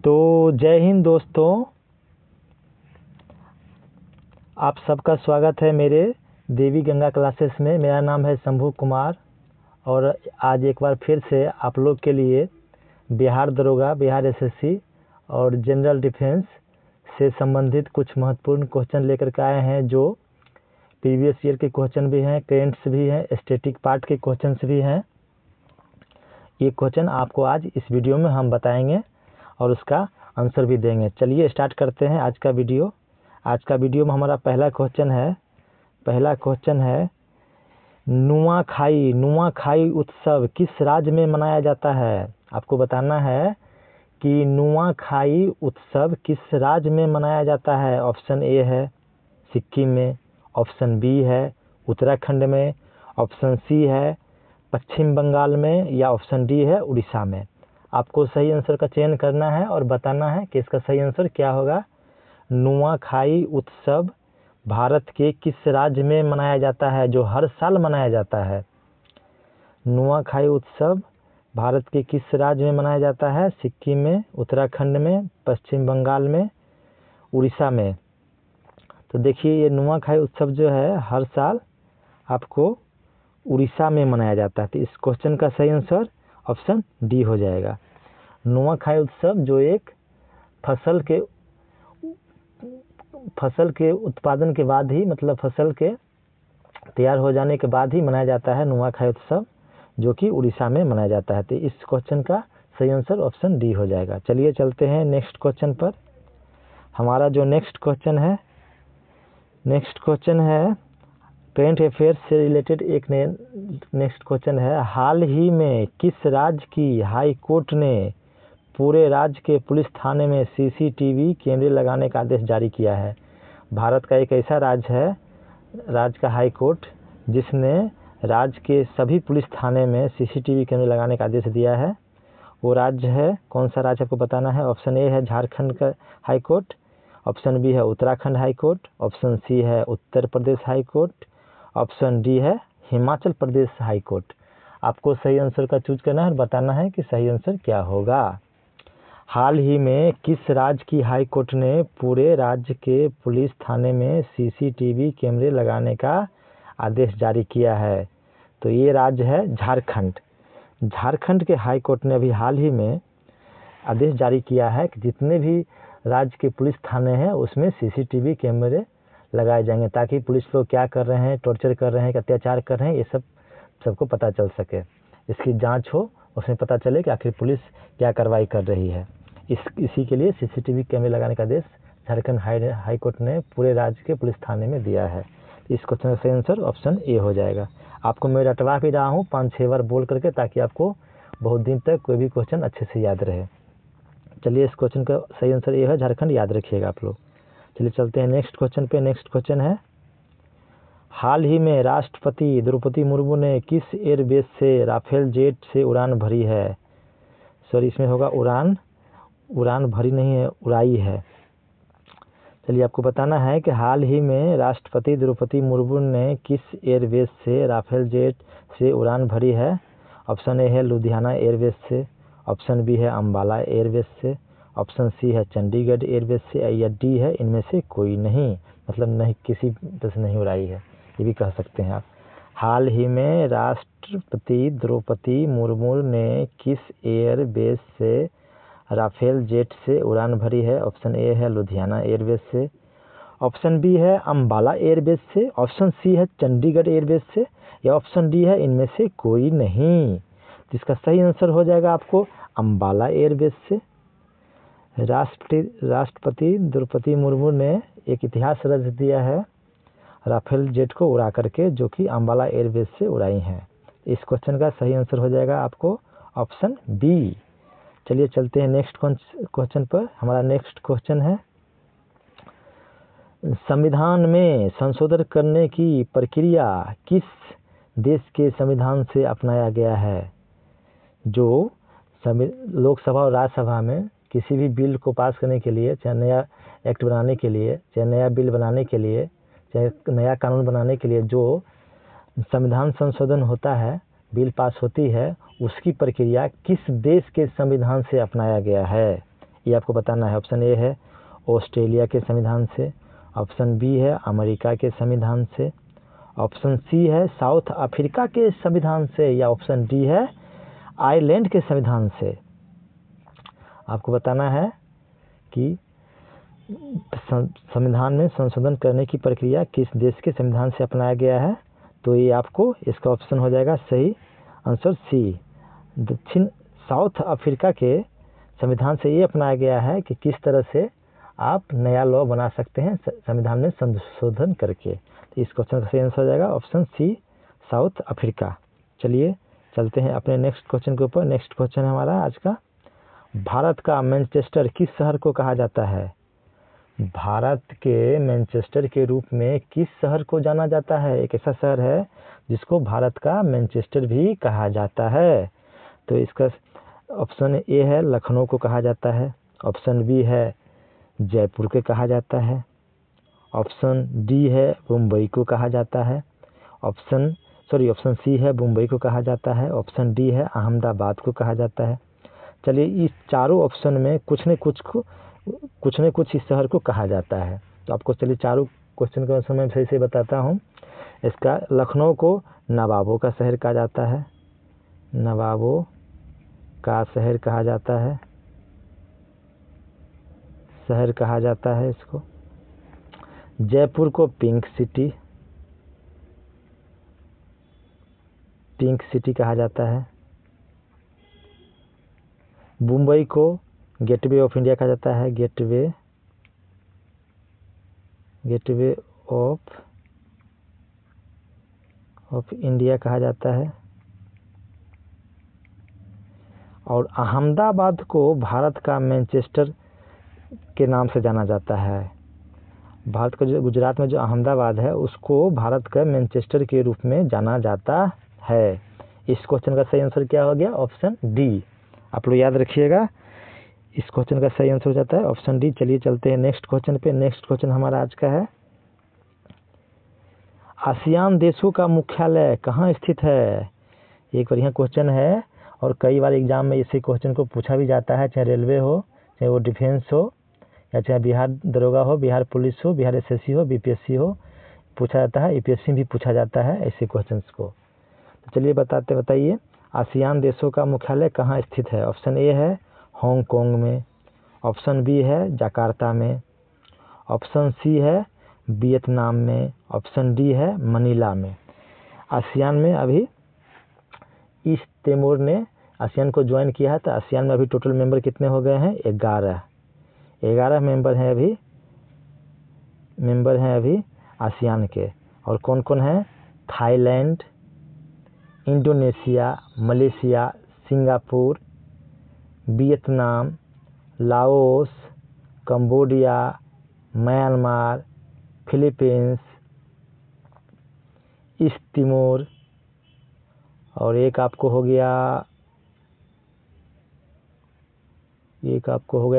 तो जय हिंद दोस्तों, आप सबका स्वागत है मेरे देवी गंगा क्लासेस में। मेरा नाम है शंभू कुमार और आज एक बार फिर से आप लोग के लिए बिहार दरोगा, बिहार एसएससी और जनरल डिफेंस से संबंधित कुछ महत्वपूर्ण क्वेश्चन लेकर के आए हैं, जो प्रीवियस ईयर के क्वेश्चन भी हैं, करेंट्स भी हैं, स्टैटिक पार्ट के क्वेश्चंस भी हैं। ये क्वेश्चन आपको आज इस वीडियो में हम बताएंगे और उसका आंसर भी देंगे। चलिए स्टार्ट करते हैं आज का वीडियो। आज का वीडियो में हमारा पहला क्वेश्चन है नुआखाई उत्सव किस राज्य में मनाया जाता है। आपको बताना है कि नुआखाई उत्सव किस राज्य में मनाया जाता है। ऑप्शन ए है सिक्किम में, ऑप्शन बी है उत्तराखंड में, ऑप्शन सी है पश्चिम बंगाल में, या ऑप्शन डी है उड़ीसा में। आपको सही आंसर का चयन करना है और बताना है कि इसका सही आंसर क्या होगा। नुआखाई उत्सव भारत के किस राज्य में मनाया जाता है, जो हर साल मनाया जाता है। नुआखाई उत्सव भारत के किस राज्य में मनाया जाता है। सिक्किम में, उत्तराखंड में, पश्चिम बंगाल में, उड़ीसा में। तो देखिए, ये नुआखाई उत्सव जो है हर साल आपको उड़ीसा में मनाया जाता है। तो इस क्वेश्चन का सही आंसर ऑप्शन डी हो जाएगा। नुआखाई उत्सव जो एक फसल के उत्पादन के बाद ही, मतलब फसल के तैयार हो जाने के बाद ही मनाया जाता है नुआखाई उत्सव, जो कि उड़ीसा में मनाया जाता है। तो इस क्वेश्चन का सही आंसर ऑप्शन डी हो जाएगा। चलिए चलते हैं नेक्स्ट क्वेश्चन पर। हमारा जो नेक्स्ट क्वेश्चन है करेंट अफेयर्स से रिलेटेड एक नेक्स्ट क्वेश्चन है। हाल ही में किस राज्य की हाई कोर्ट ने पूरे राज्य के पुलिस थाने में सीसीटीवी कैमरे लगाने का आदेश जारी किया है। भारत का एक ऐसा राज्य है, राज्य का हाई कोर्ट, जिसने राज्य के सभी पुलिस थाने में सीसीटीवी कैमरे लगाने का आदेश दिया है। वो राज्य है, कौन सा राज्य आपको बताना है। ऑप्शन ए है झारखंड का हाई कोर्ट, ऑप्शन बी है Uttarakhand high court, option C है Uttar Pradesh high court, option D है हिमाचल प्रदेश हाई कोर्ट। आपको सही आंसर का चूज करना है और बताना है कि सही आंसर क्या होगा। हाल ही में किस राज्य की हाई कोर्ट ने पूरे राज्य के पुलिस थाने में सीसीटीवी कैमरे लगाने का आदेश जारी किया है। तो ये राज्य है झारखंड। झारखंड के हाई कोर्ट ने अभी हाल ही में आदेश जारी किया है कि जितने भी राज्य के पुलिस थाने हैं उसमें सीसीटीवी कैमरे लगाए जाएंगे, ताकि पुलिस लोग क्या कर रहे हैं, टॉर्चर कर रहे हैं, अत्याचार कर रहे हैं, ये सबको पता चल सके। इसकी जांच हो, उसमें पता चले कि आखिर पुलिस क्या कार्रवाई कर रही है। इसी के लिए सीसीटीवी कैमरे लगाने का आदेश झारखंड हाई कोर्ट ने पूरे राज्य के पुलिस थाने में दिया है। इस क्वेश्चन का सही आंसर ऑप्शन ए हो जाएगा। आपको मैं रटवा भी रहा हूँ 5-6 बार बोल करके, ताकि आपको बहुत दिन तक कोई भी क्वेश्चन अच्छे से याद रहे। चलिए, इस क्वेश्चन का सही आंसर ए है झारखंड, याद रखिएगा आप लोग। चलिए चलते हैं नेक्स्ट क्वेश्चन पे। नेक्स्ट क्वेश्चन है, हाल ही में राष्ट्रपति द्रौपदी मुर्मू ने किस एयरबेस से राफेल जेट से उड़ान भरी है। सॉरी, इसमें होगा उड़ान भरी नहीं है, उड़ाई है। चलिए, आपको बताना है कि हाल ही में राष्ट्रपति द्रौपदी मुर्मू ने किस एयरबेस से राफेल जेट से उड़ान भरी है। ऑप्शन ए है लुधियाना एयरबेस से, ऑप्शन बी है अम्बाला एयरबेस से, ऑप्शन सी है चंडीगढ़ एयरबेस से, या डी है इनमें से कोई नहीं, मतलब नहीं, किसी बस नहीं उड़ाई है, ये भी कह सकते हैं आप। हाल ही में राष्ट्रपति द्रौपदी मुर्मू ने किस एयरबेस से राफेल जेट से उड़ान भरी है। ऑप्शन ए है लुधियाना एयरबेस से, ऑप्शन बी है अम्बाला एयरबेस से, ऑप्शन सी है चंडीगढ़ एयरबेस से, या ऑप्शन डी है इनमें से कोई नहीं। तो इसका सही आंसर हो जाएगा आपको अम्बाला एयरबेस से। राष्ट्रपति द्रौपदी मुर्मू ने एक इतिहास रच दिया है राफेल जेट को उड़ा करके, जो कि अम्बाला एयरबेस से उड़ाई हैं। इस क्वेश्चन का सही आंसर हो जाएगा आपको ऑप्शन बी। चलिए चलते हैं नेक्स्ट क्वेश्चन पर। हमारा नेक्स्ट क्वेश्चन है, संविधान में संशोधन करने की प्रक्रिया किस देश के संविधान से अपनाया गया है। जो लोकसभा और राज्यसभा में किसी भी बिल को पास करने के लिए, चाहे नया एक्ट बनाने के लिए, चाहे नया बिल बनाने के लिए, चाहे नया कानून बनाने के लिए जो संविधान संशोधन होता है, बिल पास होती है, उसकी प्रक्रिया किस देश के संविधान से अपनाया गया है। ये आपको बताना है। ऑप्शन ए है ऑस्ट्रेलिया के संविधान से, ऑप्शन बी है अमेरिका के संविधान से, ऑप्शन सी है साउथ अफ्रीका के संविधान से, या ऑप्शन डी है आयरलैंड के संविधान से। आपको बताना है कि संविधान में संशोधन करने की प्रक्रिया किस देश के संविधान से अपनाया गया है। तो ये आपको इसका ऑप्शन हो जाएगा सही आंसर सी, दक्षिण साउथ अफ्रीका के संविधान से ये अपनाया गया है कि किस तरह से आप नया लॉ बना सकते हैं संविधान में संशोधन करके। तो इस क्वेश्चन का सही आंसर हो जाएगा ऑप्शन सी साउथ अफ्रीका। चलिए चलते हैं अपने नेक्स्ट क्वेश्चन के ऊपर। नेक्स्ट क्वेश्चन है हमारा आज का, भारत का मैनचेस्टर किस शहर को कहा जाता है। भारत के मैनचेस्टर के रूप में किस शहर को जाना जाता है। एक ऐसा शहर है जिसको भारत का मैनचेस्टर भी कहा जाता है। तो इसका ऑप्शन ए है लखनऊ को कहा जाता है, ऑप्शन बी है जयपुर को कहा जाता है, ऑप्शन डी है मुंबई को कहा जाता है, ऑप्शन सी है मुंबई को कहा जाता है, ऑप्शन डी है अहमदाबाद को कहा जाता है। चलिए इस चारों ऑप्शन में कुछ न कुछ इस शहर को कहा जाता है। तो आपको चलिए चारों क्वेश्चन का आंसर मैं सही से बताता हूँ। इसका लखनऊ को नवाबों का शहर कहा जाता है, नवाबों का शहर कहा जाता है, शहर कहा जाता है इसको। जयपुर को पिंक सिटी कहा जाता है। मुंबई को गेटवे ऑफ इंडिया कहा जाता है, गेटवे ऑफ इंडिया कहा जाता है। और अहमदाबाद को भारत का मैनचेस्टर के नाम से जाना जाता है। भारत का जो गुजरात में जो अहमदाबाद है उसको भारत का मैनचेस्टर के रूप में जाना जाता है। इस क्वेश्चन का सही आंसर क्या हो गया ऑप्शन डी। आप लोग याद रखिएगा इस क्वेश्चन का सही आंसर हो जाता है ऑप्शन डी। चलिए चलते हैं नेक्स्ट क्वेश्चन पे। नेक्स्ट क्वेश्चन हमारा आज का है, आसियान देशों का मुख्यालय कहाँ स्थित है। एक बढ़िया क्वेश्चन है और कई बार एग्जाम में इसी क्वेश्चन को पूछा भी जाता है, चाहे रेलवे हो, चाहे वो डिफेंस हो, या चाहे बिहार दरोगा हो, बिहार पुलिस हो, बिहार एसएससी हो, बीपीएससी हो, पूछा जाता है। यूपीएससी भी पूछा जाता है ऐसे क्वेश्चंस को। तो चलिए बताइए आसियान देशों का मुख्यालय कहाँ स्थित है। ऑप्शन ए है हांगकांग में, ऑप्शन बी है जकार्ता में, ऑप्शन सी है वियतनाम में, ऑप्शन डी है मनीला में। आसियान में अभी ईस्ट तिमोर ने आसियान को ज्वाइन किया है। तो आसियान में अभी टोटल मेंबर कितने हो गए हैं 11 मेंबर हैं अभी आसियान के। और कौन कौन है, Thailand, Indonesia, Malaysia, Singapore, Vietnam, Laos, Cambodia, Myanmar, Philippines, east Timor, और एक आपको हो गया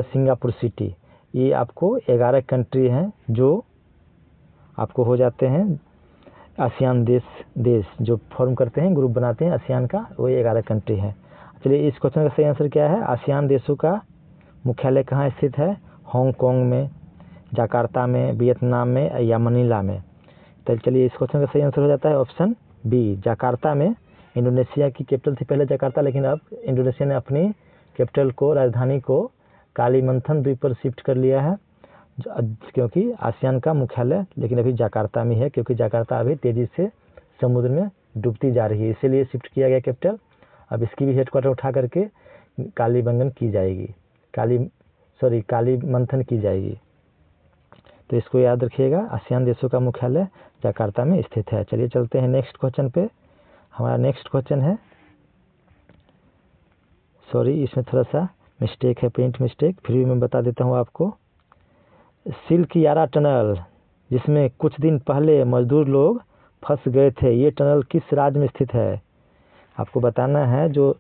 सिंगापुर सिटी। ये आपको 11 कंट्री हैं जो आपको हो जाते हैं आसियान देश जो फॉर्म करते हैं, ग्रुप बनाते हैं आसियान का, वो 11 कंट्री हैं। चलिए इस क्वेश्चन का सही आंसर क्या है, आसियान देशों का मुख्यालय कहाँ स्थित है, हांगकांग में, जकार्ता में, वियतनाम में या मनीला में। तो चलिए इस क्वेश्चन का सही आंसर हो जाता है ऑप्शन बी जकार्ता में। इंडोनेशिया की कैपिटल थी पहले जकार्ता, लेकिन अब इंडोनेशिया ने अपनी कैपिटल को, राजधानी को कालीमंथन द्वीप पर शिफ्ट कर लिया है, क्योंकि आसियान का मुख्यालय लेकिन अभी जकार्ता में है, क्योंकि जकार्ता अभी तेजी से समुद्र में डूबती जा रही है, इसीलिए शिफ्ट किया गया कैपिटल। अब इसकी भी हेडक्वार्टर उठा करके कालीमंथन की जाएगी, कालीमंथन की जाएगी। तो इसको याद रखिएगा, आसियान देशों का मुख्यालय जकार्ता में स्थित है। चलिए चलते हैं नेक्स्ट क्वेश्चन पे। हमारा नेक्स्ट क्वेश्चन है, इसमें थोड़ा सा मिस्टेक है, प्रिंट मिस्टेक, फिर भी मैं बता देता हूँ आपको। सिल्क यारा टनल, जिसमें कुछ दिन पहले मजदूर लोग फंस गए थे, ये टनल किस राज्य में स्थित है। आपको बताना है जो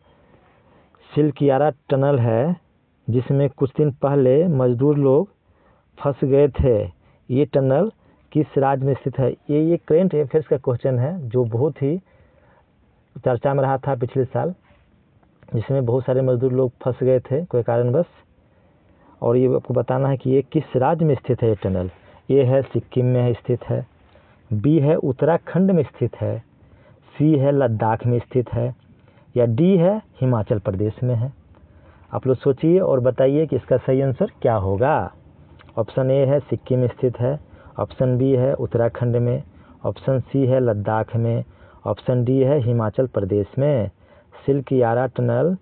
सिल्क यारा टनल है जिसमें कुछ दिन पहले मजदूर लोग फंस गए थे, ये टनल किस राज्य में स्थित है। ये करेंट अफेयर्स का क्वेश्चन है जो बहुत ही चर्चा में रहा था पिछले साल, जिसमें बहुत सारे मजदूर लोग फंस गए थे कोई कारणवश, और ये आपको बताना है कि ये किस राज्य में स्थित है ये टनल। ए है सिक्किम में स्थित है, बी है उत्तराखंड में स्थित है, सी है लद्दाख में स्थित है, या डी है हिमाचल प्रदेश में है। आप लोग सोचिए और बताइए कि इसका सही आंसर क्या होगा। ऑप्शन ए है सिक्किम में स्थित है, ऑप्शन बी है उत्तराखंड में, ऑप्शन सी है लद्दाख में, ऑप्शन डी है हिमाचल प्रदेश में। सिल्क यारा टनल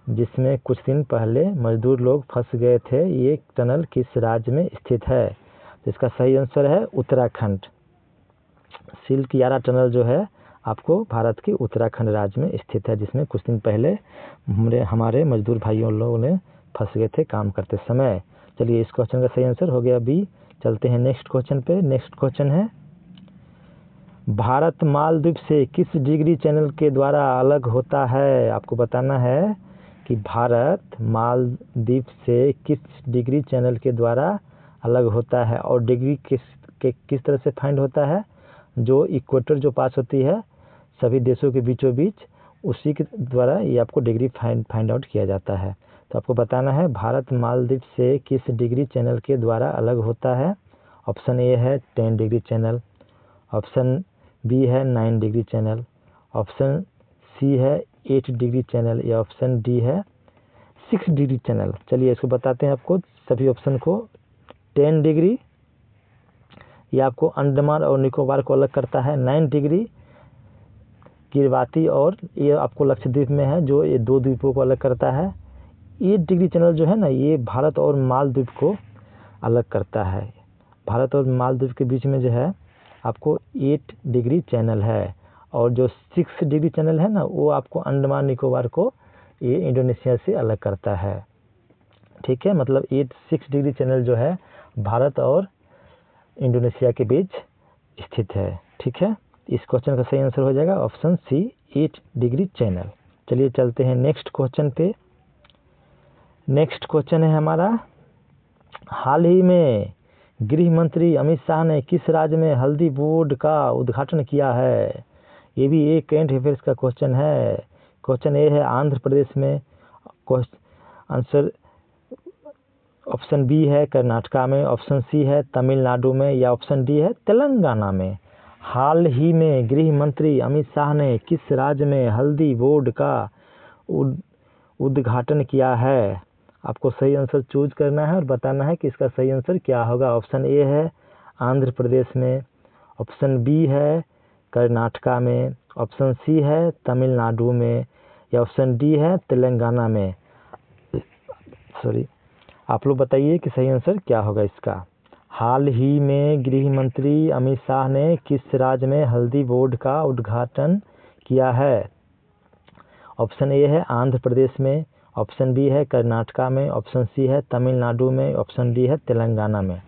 जिसमें कुछ दिन पहले मजदूर लोग फंस गए थे, ये टनल किस राज्य में स्थित है। तो इसका सही आंसर है उत्तराखंड। सिल्क यारा टनल जो है आपको भारत के उत्तराखंड राज्य में स्थित है, जिसमें कुछ दिन पहले हमारे मजदूर भाइयों लोगों ने फंस गए थे काम करते समय। चलिए इस क्वेश्चन का सही आंसर हो गया बी। चलते हैं नेक्स्ट क्वेश्चन पे। नेक्स्ट क्वेश्चन है भारत मालदीव से किस डिग्री चैनल के द्वारा अलग होता है। आपको बताना है कि भारत मालदीव से किस डिग्री चैनल के द्वारा अलग होता है, और डिग्री किस तरह से फाइंड होता है। जो इक्वेटर जो पास होती है सभी देशों के बीचों बीच, उसी के द्वारा ये आपको डिग्री फाइंड आउट किया जाता है। तो आपको बताना है भारत मालदीव से किस डिग्री चैनल के द्वारा अलग होता है। ऑप्शन ए है 10 डिग्री चैनल, ऑप्शन बी है 9 डिग्री चैनल, ऑप्शन सी है 8 डिग्री चैनल, या ऑप्शन डी है 6 डिग्री चैनल। चलिए इसको बताते हैं आपको सभी ऑप्शन को। 10 डिग्री ये आपको अंडमान और निकोबार को अलग करता है। 9 डिग्री किरवाती और ये आपको लक्षद्वीप में है, जो ये 2 द्वीपों को अलग करता है। 8 डिग्री चैनल जो है ना, ये भारत और मालदीव को अलग करता है। भारत और मालदीव के बीच में जो है आपको 8 डिग्री चैनल है, और जो 6 डिग्री चैनल है ना, वो आपको अंडमान निकोबार को ये इंडोनेशिया से अलग करता है। ठीक है, मतलब 6 डिग्री चैनल जो है भारत और इंडोनेशिया के बीच स्थित है। ठीक है, इस क्वेश्चन का सही आंसर हो जाएगा ऑप्शन सी 8 डिग्री चैनल। चलिए चलते हैं नेक्स्ट क्वेश्चन पे। नेक्स्ट क्वेश्चन है हमारा, हाल ही में गृह मंत्री अमित शाह ने किस राज्य में हल्दी बोर्ड का उद्घाटन किया है। ये भी एक करंट अफेयर्स का क्वेश्चन है। क्वेश्चन ए है आंध्र प्रदेश में, आंसर ऑप्शन बी है कर्नाटका में, ऑप्शन सी है तमिलनाडु में, या ऑप्शन डी है तेलंगाना में। हाल ही में गृह मंत्री अमित शाह ने किस राज्य में हल्दी बोर्ड का उद्घाटन किया है। आपको सही आंसर चूज करना है और बताना है कि इसका सही आंसर क्या होगा। ऑप्शन ए है आंध्र प्रदेश में, ऑप्शन बी है कर्नाटका में, ऑप्शन सी है तमिलनाडु में, या ऑप्शन डी है तेलंगाना में। आप लोग बताइए कि सही आंसर क्या होगा इसका। हाल ही में गृह मंत्री अमित शाह ने किस राज्य में हल्दी बोर्ड का उद्घाटन किया है। ऑप्शन ए है आंध्र प्रदेश में, ऑप्शन बी है कर्नाटका में, ऑप्शन सी है तमिलनाडु में, ऑप्शन डी है तेलंगाना में।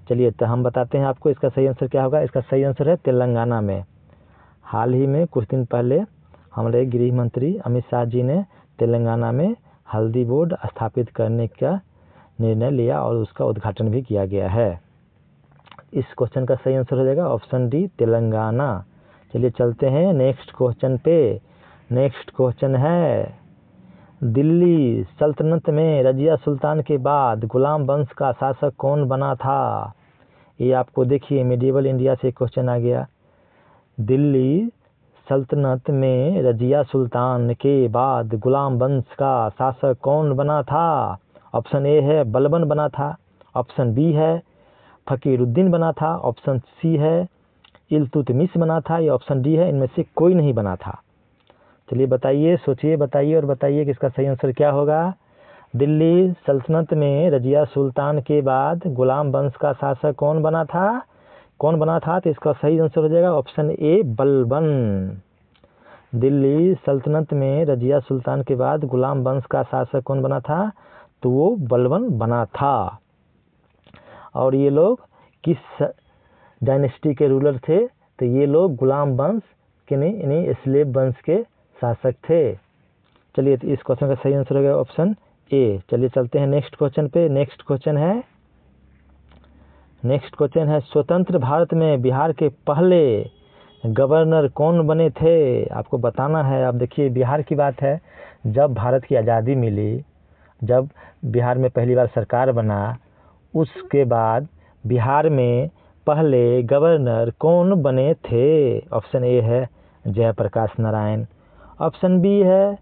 चलिए तो हम बताते हैं आपको इसका सही आंसर क्या होगा। इसका सही आंसर है तेलंगाना में। हाल ही में कुछ दिन पहले हमारे गृह मंत्री अमित शाह जी ने तेलंगाना में हल्दी बोर्ड स्थापित करने का निर्णय लिया और उसका उद्घाटन भी किया गया है। इस क्वेश्चन का सही आंसर हो जाएगा ऑप्शन डी तेलंगाना। चलिए चलते हैं नेक्स्ट क्वेश्चन पे। नेक्स्ट क्वेश्चन है, दिल्ली सल्तनत में रजिया सुल्तान के बाद गुलाम वंश का शासक कौन बना था। ये आपको देखिए मिडिवल इंडिया से क्वेश्चन आ गया। दिल्ली सल्तनत में रजिया सुल्तान के बाद गुलाम वंश का शासक कौन बना था। ऑप्शन ए है बलबन बना था, ऑप्शन बी है फकीरुद्दीन बना था, ऑप्शन सी है इल्तुतमिश बना था, या ऑप्शन डी है इनमें से कोई नहीं बना था। चलिए बताइए, सोचिए, बताइए और बताइए कि इसका सही आंसर क्या होगा। दिल्ली सल्तनत में रजिया सुल्तान के बाद गुलाम वंश का शासक कौन बना था, कौन बना था। तो इसका सही आंसर हो जाएगा ऑप्शन ए बलबन। दिल्ली सल्तनत में रजिया सुल्तान के बाद गुलाम वंश का शासक कौन बना था, तो वो बलबन बना था। और ये लोग किस डायनेस्टी के रूलर थे, तो ये लोग गुलाम वंश के नहीं, यानी स्लेव वंश के शासक थे। चलिए तो इस क्वेश्चन का सही आंसर हो गया ऑप्शन ए। चलिए चलते हैं नेक्स्ट क्वेश्चन पे। नेक्स्ट क्वेश्चन है स्वतंत्र भारत में बिहार के पहले गवर्नर कौन बने थे। आपको बताना है। अब देखिए बिहार की बात है, जब भारत की आज़ादी मिली, जब बिहार में पहली बार सरकार बना उसके बाद बिहार में पहले गवर्नर कौन बने थे? ऑप्शन ए है जयप्रकाश नारायण, ऑप्शन बी है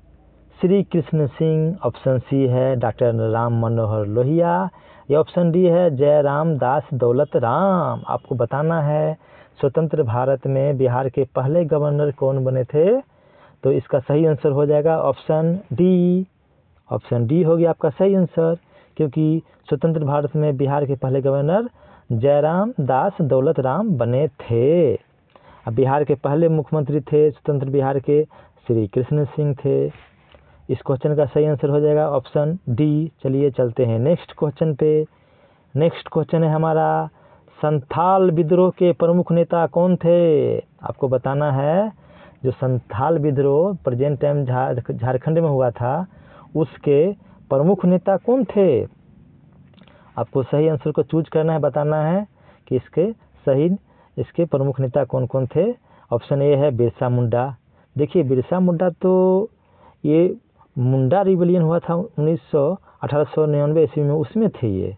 श्री कृष्ण सिंह, ऑप्शन सी है डॉक्टर राम मनोहर लोहिया, या ऑप्शन डी है जयराम दास दौलत राम। आपको बताना है स्वतंत्र भारत में बिहार के पहले गवर्नर कौन बने थे? तो इसका सही आंसर हो जाएगा ऑप्शन डी। ऑप्शन डी हो गया आपका सही आंसर, क्योंकि स्वतंत्र भारत में बिहार के पहले गवर्नर जयराम दास दौलत राम बने थे। अब बिहार के पहले मुख्यमंत्री थे स्वतंत्र बिहार के श्री कृष्ण सिंह थे। इस क्वेश्चन का सही आंसर हो जाएगा ऑप्शन डी। चलिए चलते हैं नेक्स्ट क्वेश्चन पे। नेक्स्ट क्वेश्चन है हमारा संथाल विद्रोह के प्रमुख नेता कौन थे? आपको बताना है जो संथाल विद्रोह प्रेजेंट टाइम झारखंड में हुआ था उसके प्रमुख नेता कौन थे? आपको सही आंसर को चूज करना है, बताना है कि इसके प्रमुख नेता कौन कौन थे। ऑप्शन ए है बिरसा मुंडा। देखिए बिरसा मुंडा तो ये मुंडा रिवॉल्यूशन हुआ था 1899 ईस्वी में, उसमें थे ये,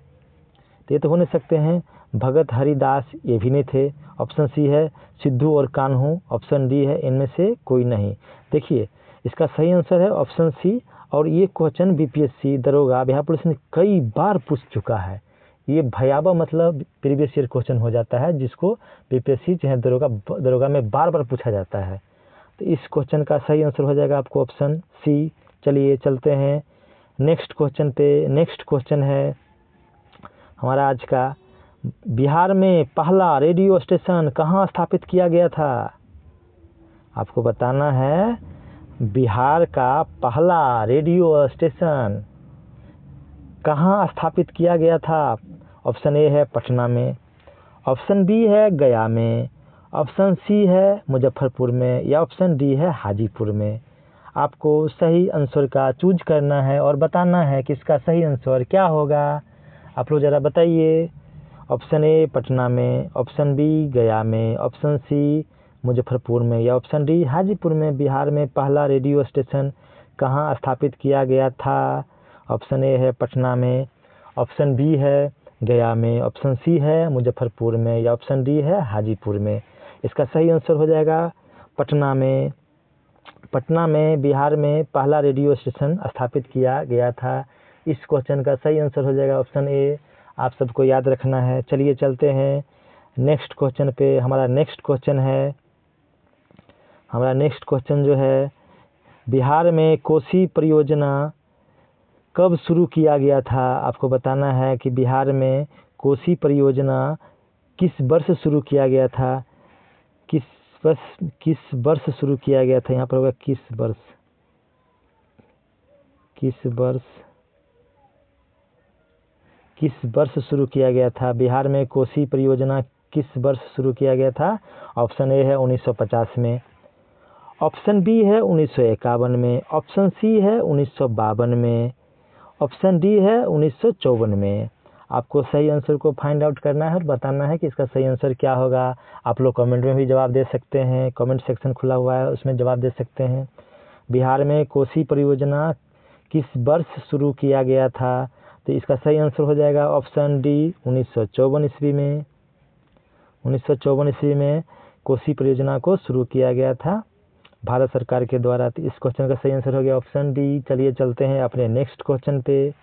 तो ये तो हो नहीं सकते हैं। भगत हरिदास ये भी नहीं थे। ऑप्शन सी है सिद्धू और कान्हू, ऑप्शन डी है इनमें से कोई नहीं। देखिए इसका सही आंसर है ऑप्शन सी। और ये क्वेश्चन बीपीएससी दरोगा बिहार पुलिस ने कई बार पूछ चुका है। ये भयावह मतलब प्रीवियस ईयर क्वेश्चन हो जाता है जिसको बीपीएससी चाहे दरोगा में बार बार पूछा जाता है। तो इस क्वेश्चन का सही आंसर हो जाएगा आपको ऑप्शन सी। चलिए चलते हैं नेक्स्ट क्वेश्चन पे। नेक्स्ट क्वेश्चन है हमारा आज का, बिहार में पहला रेडियो स्टेशन कहाँ स्थापित किया गया था? आपको बताना है बिहार का पहला रेडियो स्टेशन कहाँ स्थापित किया गया था। ऑप्शन ए है पटना में, ऑप्शन बी है गया में, ऑप्शन सी है मुजफ्फरपुर में, या ऑप्शन डी है हाजीपुर में। आपको सही आंसर का चूज करना है और बताना है कि इसका सही आंसर क्या होगा। आप लोग ज़रा बताइए। ऑप्शन ए पटना में, ऑप्शन बी गया में, ऑप्शन सी मुजफ्फरपुर में, या ऑप्शन डी हाजीपुर में बिहार में पहला रेडियो स्टेशन कहाँ स्थापित किया गया था। ऑप्शन ए है पटना में, ऑप्शन बी है गया में, ऑप्शन सी है मुजफ्फरपुर में, या ऑप्शन डी है हाजीपुर में। इसका सही आंसर हो जाएगा पटना में। पटना में बिहार में पहला रेडियो स्टेशन स्थापित किया गया था। इस क्वेश्चन का सही आंसर हो जाएगा ऑप्शन ए। आप सबको याद रखना है। चलिए चलते हैं नेक्स्ट क्वेश्चन पे। हमारा नेक्स्ट क्वेश्चन जो है, बिहार में कोसी परियोजना कब शुरू किया गया था? आपको बताना है कि बिहार में कोसी परियोजना किस वर्ष शुरू किया गया था। किस वर्ष शुरू किया गया था? यहाँ पर होगा किस वर्ष शुरू किया गया था। बिहार में कोसी परियोजना किस वर्ष शुरू किया गया था? ऑप्शन ए है 1950 में, ऑप्शन बी है 1951 में, ऑप्शन सी है 1952 में, ऑप्शन डी है 1954 में। आपको सही आंसर को फाइंड आउट करना है और बताना है कि इसका सही आंसर क्या होगा। आप लोग कमेंट में भी जवाब दे सकते हैं, कमेंट सेक्शन खुला हुआ है उसमें जवाब दे सकते हैं। बिहार में कोसी परियोजना किस वर्ष शुरू किया गया था? तो इसका सही आंसर हो जाएगा ऑप्शन डी 1954 ईस्वी में। 1954 ईस्वी में कोसी परियोजना को शुरू किया गया था भारत सरकार के द्वारा। तो इस क्वेश्चन का सही आंसर हो गया ऑप्शन डी। चलिए चलते हैं अपने नेक्स्ट क्वेश्चन पे।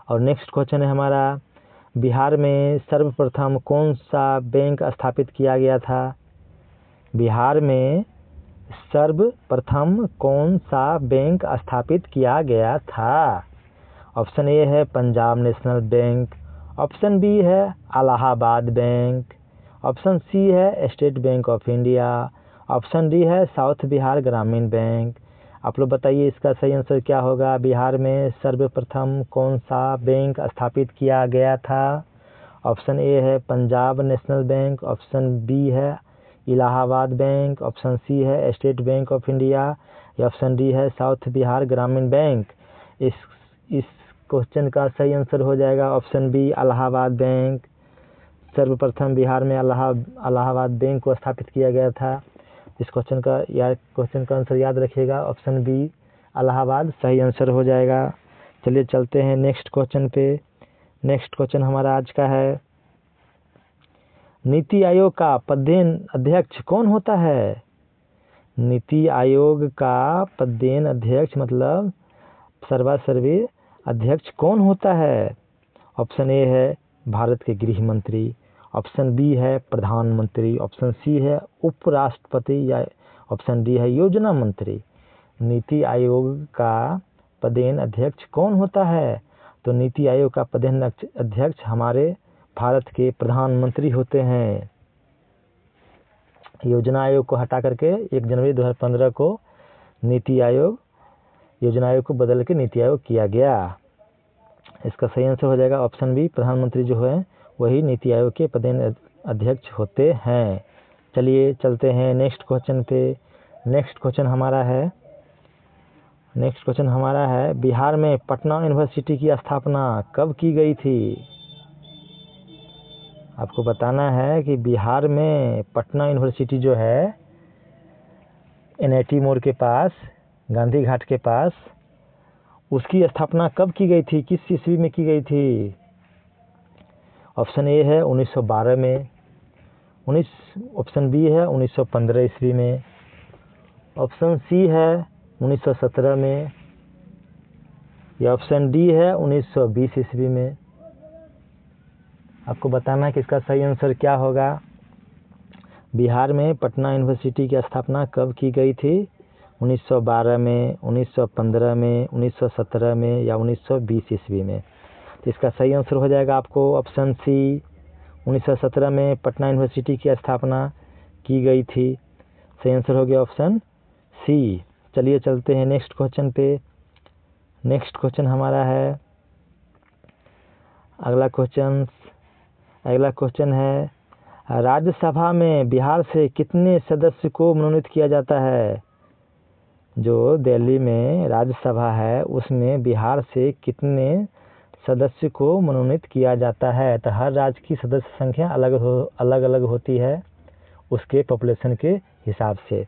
और नेक्स्ट क्वेश्चन है हमारा, बिहार में सर्वप्रथम कौन सा बैंक स्थापित किया गया था? बिहार में सर्वप्रथम कौन सा बैंक स्थापित किया गया था? ऑप्शन ए है Punjab national bank, option B है इलाहाबाद बैंक, ऑप्शन सी है state bank of India, option D है साउथ बिहार ग्रामीण बैंक। आप लोग बताइए इसका सही आंसर क्या होगा। बिहार में सर्वप्रथम कौन सा बैंक स्थापित किया गया था? ऑप्शन ए है Punjab national bank, option B है इलाहाबाद बैंक, ऑप्शन सी है स्टेट बैंक ऑफ इंडिया, या ऑप्शन डी है साउथ बिहार ग्रामीण बैंक। इस क्वेश्चन का सही आंसर हो जाएगा ऑप्शन बी इलाहाबाद बैंक। सर्वप्रथम बिहार में इलाहाबाद बैंक को स्थापित किया गया था। इस क्वेश्चन का आंसर याद रखिएगा, ऑप्शन बी इलाहाबाद सही आंसर हो जाएगा। चलिए चलते हैं नेक्स्ट क्वेश्चन पे। नेक्स्ट क्वेश्चन हमारा आज का है, नीति आयोग का पदेन अध्यक्ष कौन होता है? नीति आयोग का पदेन अध्यक्ष मतलब सर्वासर्वी अध्यक्ष कौन होता है? ऑप्शन ए है भारत के गृह मंत्री, ऑप्शन बी है प्रधानमंत्री, ऑप्शन सी है उपराष्ट्रपति या ऑप्शन डी है योजना मंत्री। नीति आयोग का पदेन अध्यक्ष कौन होता है? तो नीति आयोग का पदेन अध्यक्ष हमारे भारत के प्रधानमंत्री होते हैं। योजना आयोग को हटा करके 1 जनवरी 2015 को नीति आयोग योजना आयोग को बदल के नीति आयोग किया गया। इसका सही आंसर हो जाएगा ऑप्शन बी, प्रधानमंत्री जो है वही नीति आयोग के पदेन अध्यक्ष होते हैं। चलिए चलते हैं नेक्स्ट क्वेश्चन पे। नेक्स्ट क्वेश्चन हमारा है बिहार में पटना यूनिवर्सिटी की स्थापना कब की गई थी? आपको बताना है कि बिहार में पटना यूनिवर्सिटी जो है NIT मोड़ के पास, गांधी घाट के पास, उसकी स्थापना कब की गई थी, किस ईस्वी में की गई थी? ऑप्शन ए है 1912 में, ऑप्शन बी है 1915 ईस्वी में, ऑप्शन सी है 1917 में या ऑप्शन डी है 1920 ईस्वी में। आपको बताना है कि इसका सही आंसर क्या होगा। बिहार में पटना यूनिवर्सिटी की स्थापना कब की गई थी? 1912 में, 1915 में, 1917 में या 1920 ईस्वी में। तो इसका सही आंसर हो जाएगा आपको ऑप्शन सी, 1917 में पटना यूनिवर्सिटी की स्थापना की गई थी। सही आंसर हो गया ऑप्शन सी। चलिए चलते हैं नेक्स्ट क्वेश्चन पे। नेक्स्ट क्वेश्चन हमारा है, अगला क्वेश्चन है, राज्यसभा में बिहार से कितने सदस्य को मनोनीत किया जाता है? जो दिल्ली में राज्यसभा है उसमें बिहार से कितने सदस्य को मनोनीत किया जाता है? तो हर राज्य की सदस्य संख्या अलग अलग होती है उसके पॉपुलेशन के हिसाब से।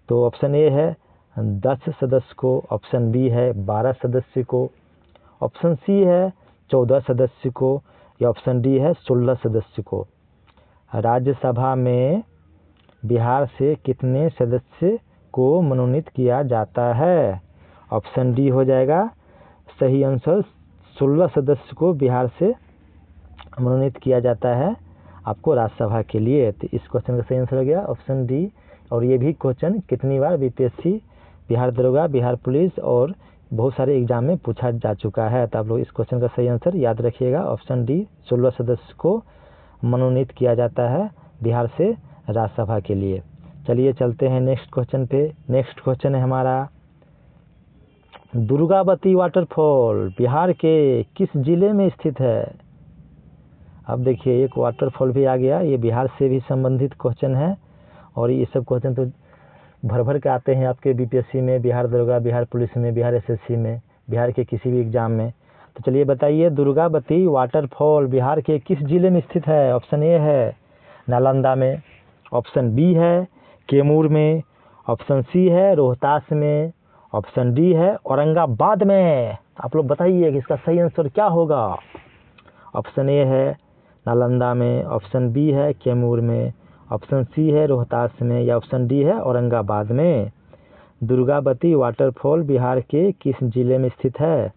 तो ऑप्शन ए है 10 सदस्य को, ऑप्शन बी है 12 सदस्य को, ऑप्शन सी है 14 सदस्य को या ऑप्शन डी है 16 सदस्य को। राज्यसभा में बिहार से कितने सदस्य को मनोनीत किया जाता है? ऑप्शन डी हो जाएगा सही आंसर, 16 सदस्य को बिहार से मनोनीत किया जाता है आपको राज्यसभा के लिए। तो इस क्वेश्चन का सही आंसर हो गया ऑप्शन डी। और ये भी क्वेश्चन कितनी बार BPSC, बिहार दरोगा, बिहार पुलिस और बहुत सारे एग्जाम में पूछा जा चुका है। तो आप लोग इस क्वेश्चन का सही आंसर याद रखिएगा ऑप्शन डी, 16 सदस्य को मनोनीत किया जाता है बिहार से राज्यसभा के लिए। चलिए चलते हैं नेक्स्ट क्वेश्चन पे। नेक्स्ट क्वेश्चन है हमारा, दुर्गावती वाटरफॉल बिहार के किस जिले में स्थित है? अब देखिए एक वाटरफॉल भी आ गया, ये बिहार से भी संबंधित क्वेश्चन है और ये सब क्वेश्चन तो भर के आते हैं आपके BPSC में, बिहार दरोगा, बिहार पुलिस में, बिहार SSC में, बिहार के किसी भी एग्जाम में। तो चलिए बताइए, दुर्गावती वाटरफॉल बिहार के किस जिले में स्थित है? ऑप्शन ए है नालंदा में, ऑप्शन बी है कैमूर में, ऑप्शन सी है रोहतास में, ऑप्शन डी है औरंगाबाद में। आप लोग बताइए कि इसका सही आंसर क्या होगा। ऑप्शन ए है नालंदा में, ऑप्शन बी है कैमूर में, ऑप्शन सी है रोहतास में या ऑप्शन डी है औरंगाबाद में। दुर्गावती वाटरफॉल बिहार के किस जिले में स्थित है?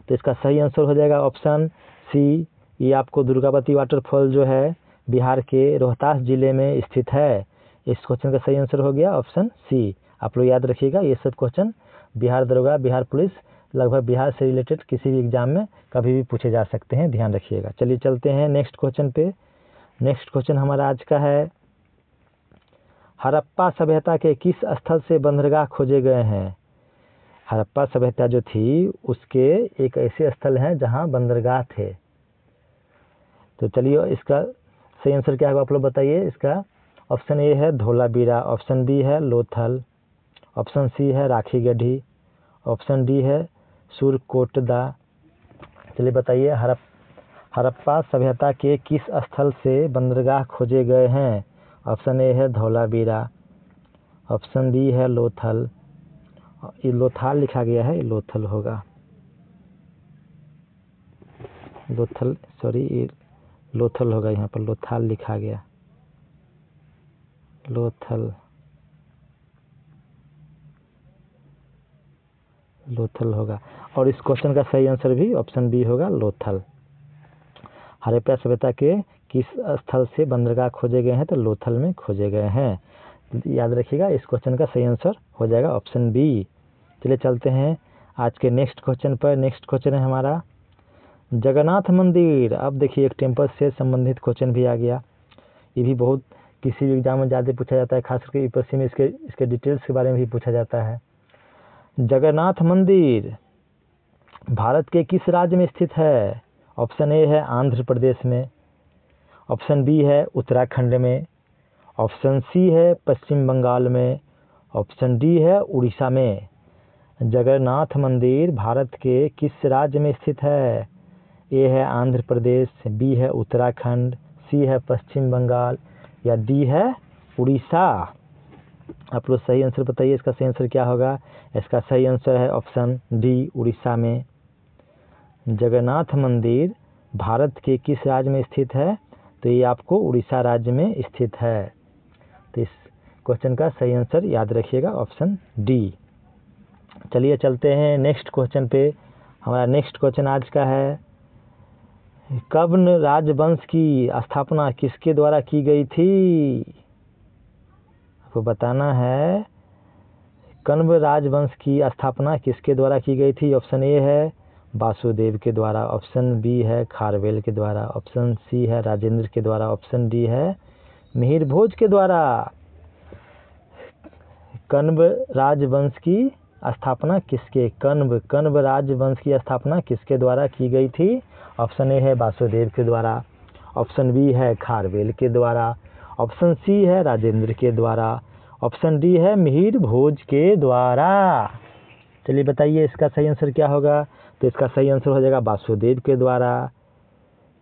तो इसका सही आंसर हो जाएगा ऑप्शन सी। ये आपको दुर्गावती वाटरफॉल जो है बिहार के रोहतास जिले में स्थित है। इस क्वेश्चन का सही आंसर हो गया ऑप्शन सी। आप लोग याद रखिएगा, ये सब क्वेश्चन बिहार दरोगा, बिहार पुलिस, लगभग बिहार से रिलेटेड किसी भी एग्जाम में कभी भी पूछे जा सकते हैं, ध्यान रखिएगा। चलिए चलते हैं नेक्स्ट क्वेश्चन पे। नेक्स्ट क्वेश्चन हमारा आज का है, हड़प्पा सभ्यता के किस स्थल से बंदरगाह खोजे गए हैं? हड़प्पा सभ्यता जो थी उसके एक ऐसे स्थल हैं जहां बंदरगाह थे। तो चलिए इसका सही आंसर क्या होगा आप लोग बताइए। इसका ऑप्शन ए है धोलावीरा, ऑप्शन बी है लोथल, ऑप्शन सी है राखीगढ़ी, ऑप्शन डी है सुरकोटदा। चलिए बताइए, हड़प्पा सभ्यता के किस स्थल से बंदरगाह खोजे गए हैं? ऑप्शन ए है धोलावीरा, ऑप्शन बी है लोथल, ये लोथाल लिखा गया है, ये लोथल होगा। लोथल, सॉरी ये लोथल होगा, यहाँ पर लोथाल लिखा गया, लोथल होगा। और इस क्वेश्चन का सही आंसर भी ऑप्शन बी होगा, लोथल। हड़प्पा सभ्यता के किस स्थल से बंदरगाह खोजे गए हैं? तो लोथल में खोजे गए हैं। याद रखिएगा, इस क्वेश्चन का सही आंसर हो जाएगा ऑप्शन बी। चलिए चलते हैं आज के नेक्स्ट क्वेश्चन पर। नेक्स्ट क्वेश्चन है हमारा जगन्नाथ मंदिर। अब देखिए एक टेम्पल से संबंधित क्वेश्चन भी आ गया। ये भी बहुत किसी भी एग्जाम में ज़्यादा पूछा जाता है, खास करके यूपीएससी में इसके डिटेल्स के बारे में भी पूछा जाता है। जगन्नाथ मंदिर भारत के किस राज्य में स्थित है? ऑप्शन ए है आंध्र प्रदेश में, ऑप्शन बी है उत्तराखंड में, ऑप्शन सी है पश्चिम बंगाल में, ऑप्शन डी है उड़ीसा में। जगन्नाथ मंदिर भारत के किस राज्य में स्थित है? ए है आंध्र प्रदेश, बी है उत्तराखंड, सी है पश्चिम बंगाल या डी है उड़ीसा। आप लोग सही आंसर बताइए, इसका सही आंसर क्या होगा? इसका सही आंसर है ऑप्शन डी, उड़ीसा में। जगन्नाथ मंदिर भारत के किस राज्य में स्थित है? तो ये आपको उड़ीसा राज्य में स्थित है। तो इस क्वेश्चन का सही आंसर याद रखिएगा ऑप्शन डी। चलिए चलते हैं नेक्स्ट क्वेश्चन पे। हमारा नेक्स्ट क्वेश्चन आज का है कब्न राजवंश की स्थापना किसके द्वारा की गई थी? आपको बताना है कण्व राजवंश की स्थापना किसके द्वारा की गई थी। ऑप्शन ए है वासुदेव के द्वारा, ऑप्शन बी है खारवेल के द्वारा, ऑप्शन सी है राजेंद्र के द्वारा, ऑप्शन डी है मिहिर भोज के द्वारा। कण्व राजवंश की स्थापना किसके कण्व राजवंश की स्थापना किसके द्वारा की गई थी? ऑप्शन ए है वासुदेव के द्वारा, ऑप्शन बी है खारवेल के द्वारा, ऑप्शन सी है राजेंद्र के द्वारा, ऑप्शन डी है मिहिर भोज के द्वारा। चलिए बताइए इसका सही आंसर क्या होगा? तो इसका सही आंसर हो जाएगा वासुदेव के द्वारा।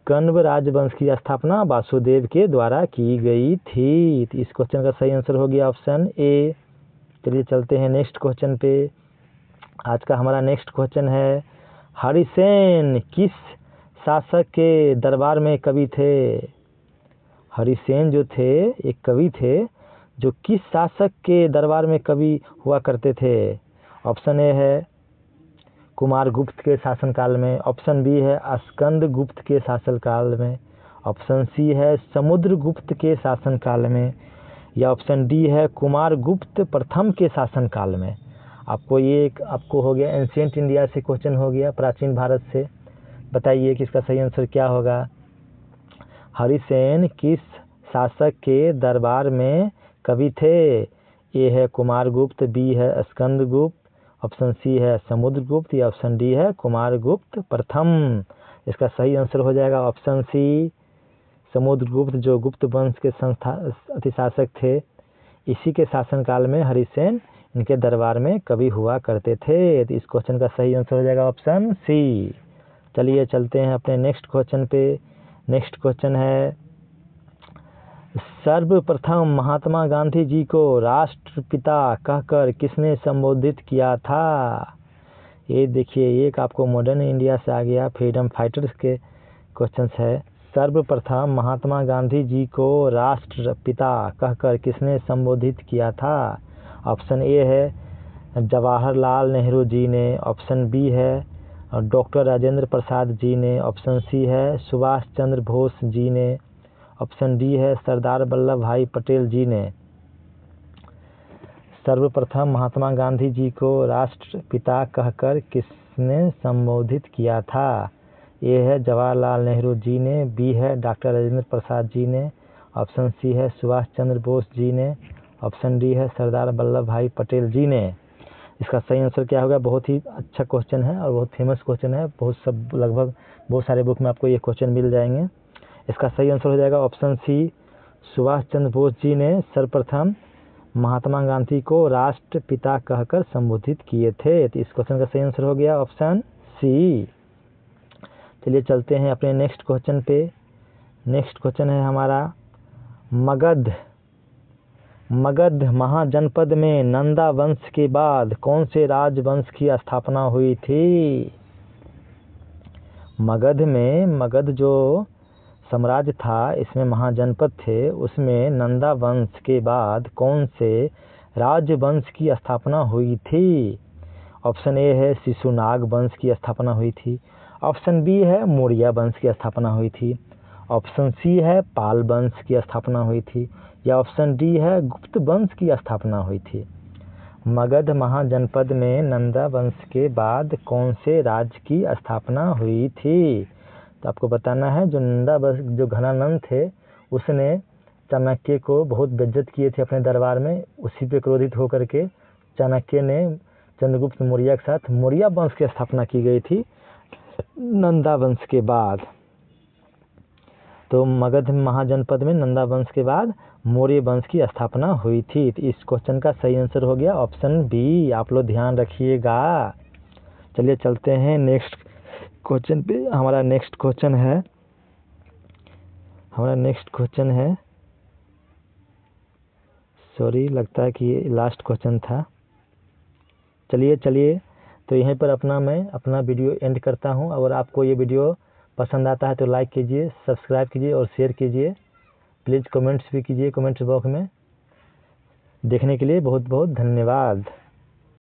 कण्व राजवंश की स्थापना वासुदेव के द्वारा की गई थी। तो इस क्वेश्चन का सही आंसर हो गया ऑप्शन ए। चलिए चलते हैं नेक्स्ट क्वेश्चन पे। आज का हमारा नेक्स्ट क्वेश्चन है हरिसेन किस शासक के दरबार में कवि थे? हरिसेन जो थे एक कवि थे जो किस शासक के दरबार में कवि हुआ करते थे? ऑप्शन ए है कुमार गुप्त के शासनकाल में, ऑप्शन बी है स्कंद गुप्त के शासनकाल में, ऑप्शन सी है समुद्र गुप्त के शासनकाल में या ऑप्शन डी है कुमार गुप्त प्रथम के शासनकाल में। आपको हो गया एंशिएंट इंडिया से क्वेश्चन हो गया, प्राचीन भारत से। बताइए कि इसका सही आंसर क्या होगा? हरिसेन किस शासक के दरबार में कवि थे? ए है कुमार गुप्त, बी है स्कंद गुप्त, ऑप्शन सी है समुद्र गुप्त या ऑप्शन डी है कुमार गुप्त प्रथम। इसका सही आंसर हो जाएगा ऑप्शन सी, समुद्र गुप्त, जो गुप्त वंश के शासक थे। इसी के शासनकाल में हरिसेन इनके दरबार में कवि हुआ करते थे। तो इस क्वेश्चन का सही आंसर हो जाएगा ऑप्शन सी। चलिए चलते हैं अपने नेक्स्ट क्वेश्चन पे। नेक्स्ट क्वेश्चन है सर्वप्रथम महात्मा गांधी जी को राष्ट्रपिता कहकर किसने संबोधित किया था? ये देखिए एक आपको मॉडर्न इंडिया से आ गया, फ्रीडम फाइटर्स के क्वेश्चंस है। सर्वप्रथम महात्मा गांधी जी को राष्ट्रपिता कहकर किसने संबोधित किया था? ऑप्शन ए है जवाहरलाल नेहरू जी ने, ऑप्शन बी है डॉक्टर राजेंद्र प्रसाद जी ने, ऑप्शन सी है सुभाष चंद्र बोस जी ने, ऑप्शन डी है सरदार वल्लभ भाई पटेल जी ने। सर्वप्रथम महात्मा गांधी जी को राष्ट्रपिता कहकर किसने संबोधित किया था? ए है जवाहरलाल नेहरू जी ने, बी है डॉक्टर राजेंद्र प्रसाद जी ने, ऑप्शन सी है सुभाष चंद्र बोस जी ने, ऑप्शन डी है सरदार वल्लभ भाई पटेल जी ने। इसका सही आंसर क्या होगा? बहुत ही अच्छा क्वेश्चन है और बहुत फेमस क्वेश्चन है, लगभग बहुत सारे बुक में आपको ये क्वेश्चन मिल जाएंगे। इसका सही आंसर हो जाएगा ऑप्शन सी, सुभाष चंद्र बोस जी ने सर्वप्रथम महात्मा गांधी को राष्ट्रपिता कहकर संबोधित किए थे। तो इस क्वेश्चन का सही आंसर हो गया ऑप्शन सी। चलिए चलते हैं अपने नेक्स्ट क्वेश्चन पे। नेक्स्ट क्वेश्चन है हमारा मगध महाजनपद में नंदा वंश के बाद कौन से राजवंश की स्थापना हुई थी? मगध जो साम्राज्य था, इसमें महाजनपद थे, उसमें नंदा वंश के बाद कौन से राजवंश की स्थापना हुई थी? ऑप्शन ए है शिशुनाग वंश की स्थापना हुई थी, ऑप्शन बी है मौर्य वंश की स्थापना हुई थी, ऑप्शन सी है पाल वंश की स्थापना हुई थी, या ऑप्शन डी है गुप्त वंश की स्थापना हुई थी। मगध महाजनपद में नंदा वंश के बाद कौन से राज्य की स्थापना हुई थी? तो आपको बताना है, जो नंदा वंश, जो घनानंद थे, उसने चाणक्य को बहुत बेइज्जत किए थे अपने दरबार में। उसी पे क्रोधित होकर के चाणक्य ने चंद्रगुप्त मौर्य के साथ मौर्य वंश की स्थापना की गई थी नंदा वंश के बाद। तो मगध महाजनपद में नंदा वंश के बाद मौर्य वंश की स्थापना हुई थी। तो इस क्वेश्चन का सही आंसर हो गया ऑप्शन बी। आप लोग ध्यान रखिएगा। चलिए चलते हैं नेक्स्ट क्वेश्चन पे। हमारा नेक्स्ट क्वेश्चन है सॉरी, लगता है कि ये लास्ट क्वेश्चन था। चलिए तो यहीं पर मैं अपना वीडियो एंड करता हूं। अगर आपको ये वीडियो पसंद आता है तो लाइक कीजिए, सब्सक्राइब कीजिए और शेयर कीजिए। प्लीज़ कमेंट्स भी कीजिए कमेंट्स बॉक्स में। देखने के लिए बहुत बहुत धन्यवाद।